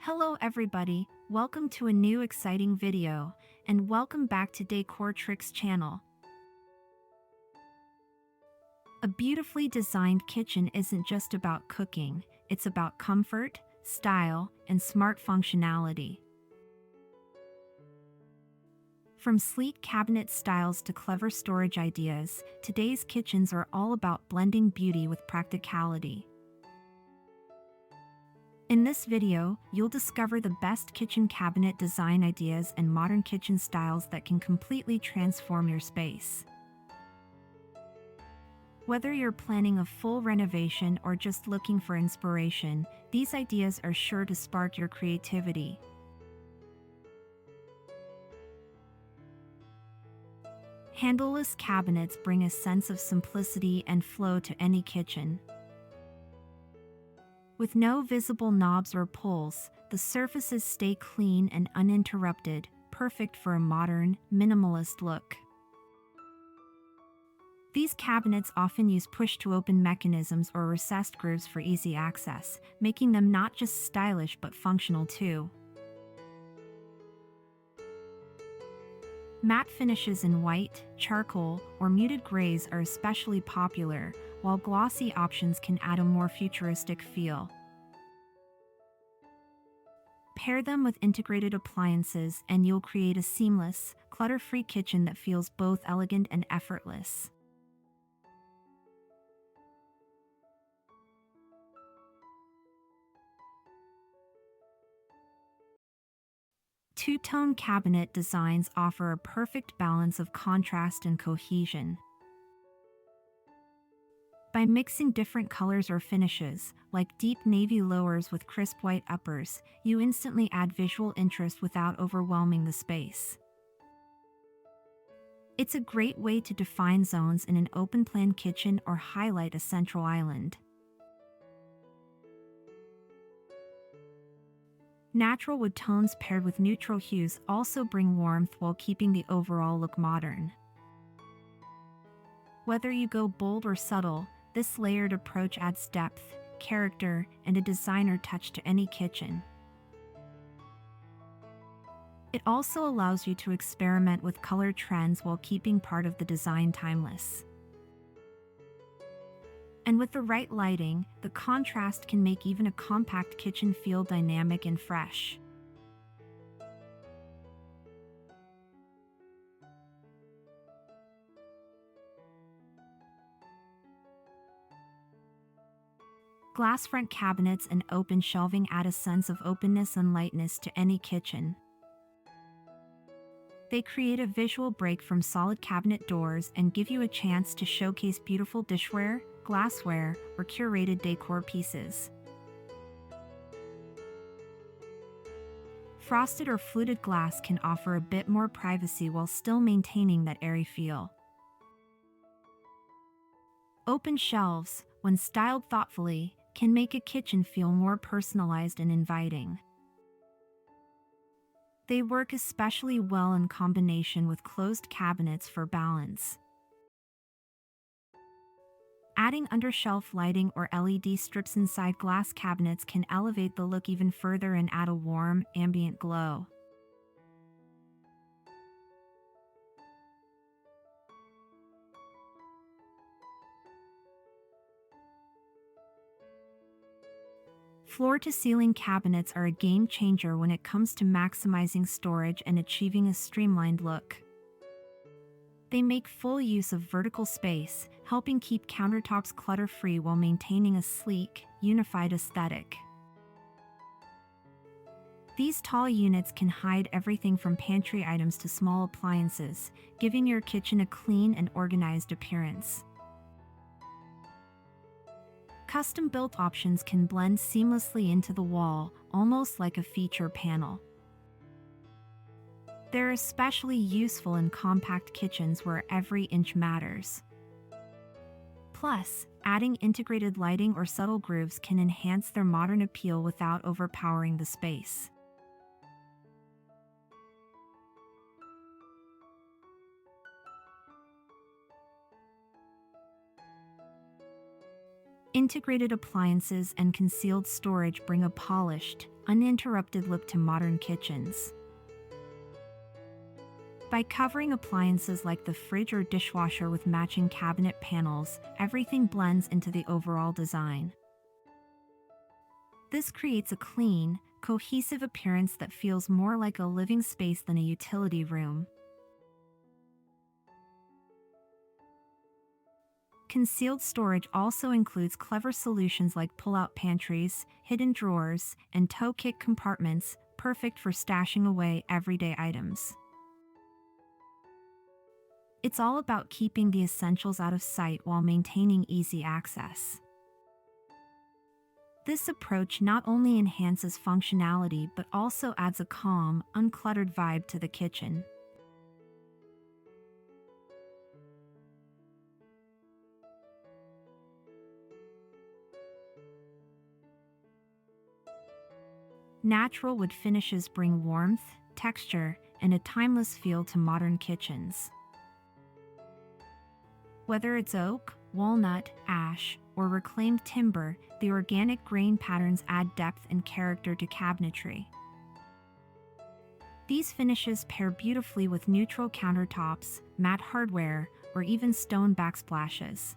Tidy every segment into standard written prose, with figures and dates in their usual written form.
Hello everybody, welcome to a new exciting video, and welcome back to Decor Tricks channel. A beautifully designed kitchen isn't just about cooking, it's about comfort, style, and smart functionality. From sleek cabinet styles to clever storage ideas, today's kitchens are all about blending beauty with practicality. In this video, you'll discover the best kitchen cabinet design ideas and modern kitchen styles that can completely transform your space. Whether you're planning a full renovation or just looking for inspiration, these ideas are sure to spark your creativity. Handleless cabinets bring a sense of simplicity and flow to any kitchen. With no visible knobs or pulls, the surfaces stay clean and uninterrupted, perfect for a modern, minimalist look. These cabinets often use push-to-open mechanisms or recessed grooves for easy access, making them not just stylish but functional too. Matte finishes in white, charcoal, or muted grays are especially popular, while glossy options can add a more futuristic feel. Pair them with integrated appliances and you'll create a seamless, clutter-free kitchen that feels both elegant and effortless. Two-tone cabinet designs offer a perfect balance of contrast and cohesion. By mixing different colors or finishes, like deep navy lowers with crisp white uppers, you instantly add visual interest without overwhelming the space. It's a great way to define zones in an open-plan kitchen or highlight a central island. Natural wood tones paired with neutral hues also bring warmth while keeping the overall look modern. Whether you go bold or subtle, this layered approach adds depth, character, and a designer touch to any kitchen. It also allows you to experiment with color trends while keeping part of the design timeless. And with the right lighting, the contrast can make even a compact kitchen feel dynamic and fresh. Glass front cabinets and open shelving add a sense of openness and lightness to any kitchen. They create a visual break from solid cabinet doors and give you a chance to showcase beautiful dishware, glassware, or curated decor pieces. Frosted or fluted glass can offer a bit more privacy while still maintaining that airy feel. Open shelves, when styled thoughtfully, can make a kitchen feel more personalized and inviting. They work especially well in combination with closed cabinets for balance. Adding undershelf lighting or LED strips inside glass cabinets can elevate the look even further and add a warm, ambient glow. Floor-to-ceiling cabinets are a game changer when it comes to maximizing storage and achieving a streamlined look. They make full use of vertical space, helping keep countertops clutter-free while maintaining a sleek, unified aesthetic. These tall units can hide everything from pantry items to small appliances, giving your kitchen a clean and organized appearance. Custom-built options can blend seamlessly into the wall, almost like a feature panel. They're especially useful in compact kitchens where every inch matters. Plus, adding integrated lighting or subtle grooves can enhance their modern appeal without overpowering the space. Integrated appliances and concealed storage bring a polished, uninterrupted look to modern kitchens. By covering appliances like the fridge or dishwasher with matching cabinet panels, everything blends into the overall design. This creates a clean, cohesive appearance that feels more like a living space than a utility room. Concealed storage also includes clever solutions like pull-out pantries, hidden drawers, and toe-kick compartments, perfect for stashing away everyday items. It's all about keeping the essentials out of sight while maintaining easy access. This approach not only enhances functionality but also adds a calm, uncluttered vibe to the kitchen. Natural wood finishes bring warmth, texture, and a timeless feel to modern kitchens. Whether it's oak, walnut, ash, or reclaimed timber, the organic grain patterns add depth and character to cabinetry. These finishes pair beautifully with neutral countertops, matte hardware, or even stone backsplashes.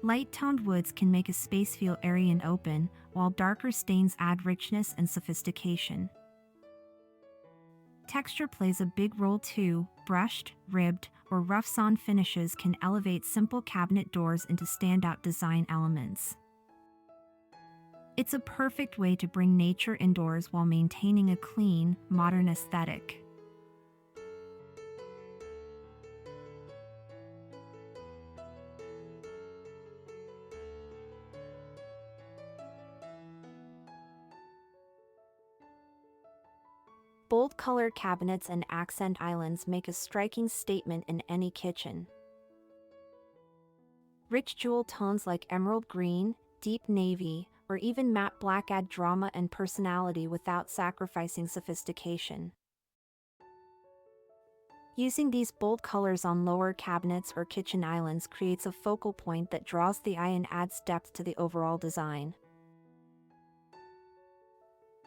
Light-toned woods can make a space feel airy and open, while darker stains add richness and sophistication. Texture plays a big role too. Brushed, ribbed, or rough-sawn finishes can elevate simple cabinet doors into standout design elements. It's a perfect way to bring nature indoors while maintaining a clean, modern aesthetic. Bold color cabinets and accent islands make a striking statement in any kitchen. Rich jewel tones like emerald green, deep navy, or even matte black add drama and personality without sacrificing sophistication. Using these bold colors on lower cabinets or kitchen islands creates a focal point that draws the eye and adds depth to the overall design.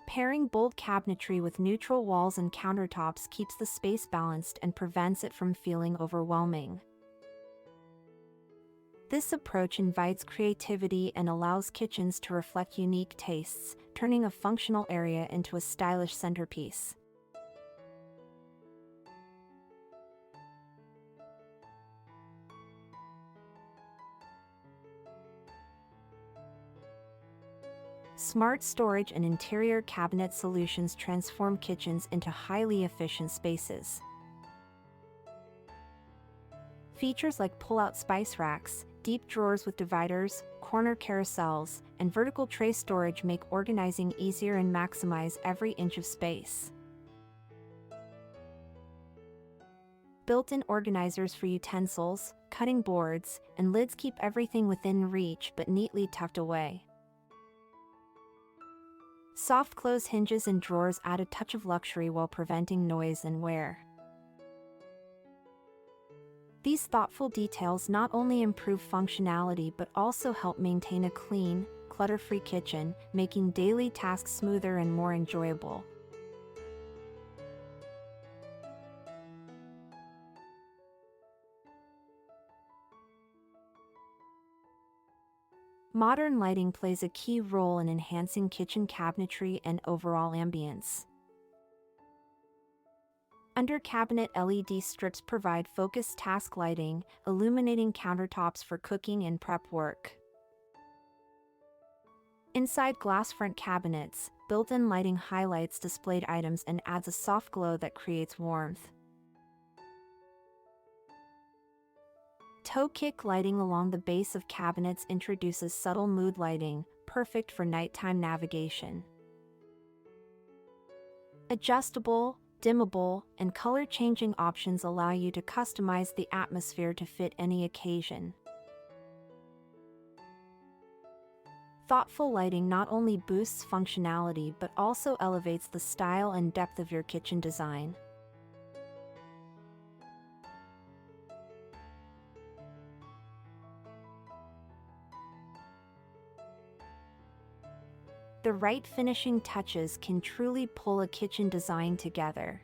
Pairing bold cabinetry with neutral walls and countertops keeps the space balanced and prevents it from feeling overwhelming. This approach invites creativity and allows kitchens to reflect unique tastes, turning a functional area into a stylish centerpiece. Smart storage and interior cabinet solutions transform kitchens into highly efficient spaces. Features like pull-out spice racks, deep drawers with dividers, corner carousels, and vertical tray storage make organizing easier and maximize every inch of space. Built-in organizers for utensils, cutting boards, and lids keep everything within reach but neatly tucked away. Soft close hinges and drawers add a touch of luxury while preventing noise and wear. These thoughtful details not only improve functionality but also help maintain a clean, clutter-free kitchen, making daily tasks smoother and more enjoyable. Modern lighting plays a key role in enhancing kitchen cabinetry and overall ambience. Under-cabinet LED strips provide focused task lighting, illuminating countertops for cooking and prep work. Inside glass front cabinets, built-in lighting highlights displayed items and adds a soft glow that creates warmth. Toe kick lighting along the base of cabinets introduces subtle mood lighting, perfect for nighttime navigation. Adjustable, dimmable, and color-changing options allow you to customize the atmosphere to fit any occasion. Thoughtful lighting not only boosts functionality but also elevates the style and depth of your kitchen design. The right finishing touches can truly pull a kitchen design together.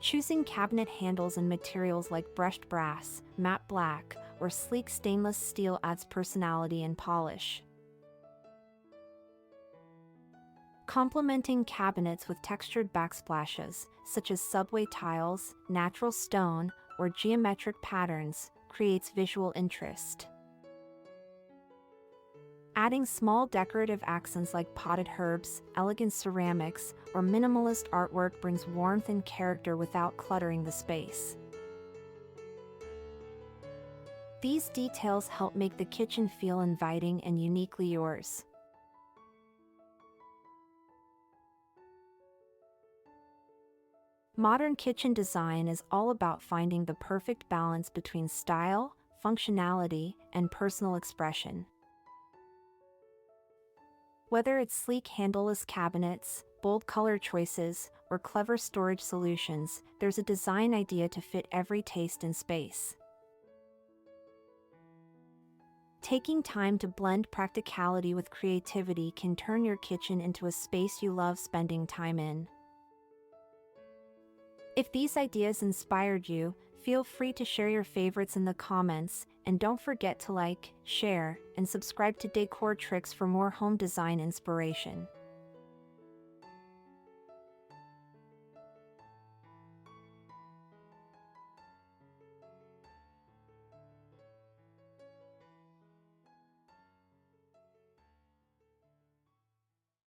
Choosing cabinet handles and materials like brushed brass, matte black, or sleek stainless steel adds personality and polish. Complementing cabinets with textured backsplashes, such as subway tiles, natural stone, or geometric patterns, creates visual interest. Adding small decorative accents like potted herbs, elegant ceramics, or minimalist artwork brings warmth and character without cluttering the space. These details help make the kitchen feel inviting and uniquely yours. Modern kitchen design is all about finding the perfect balance between style, functionality, and personal expression. Whether it's sleek handleless cabinets, bold color choices, or clever storage solutions, there's a design idea to fit every taste and space. Taking time to blend practicality with creativity can turn your kitchen into a space you love spending time in. If these ideas inspired you, feel free to share your favorites in the comments, and don't forget to like, share, and subscribe to Decor Tricks for more home design inspiration.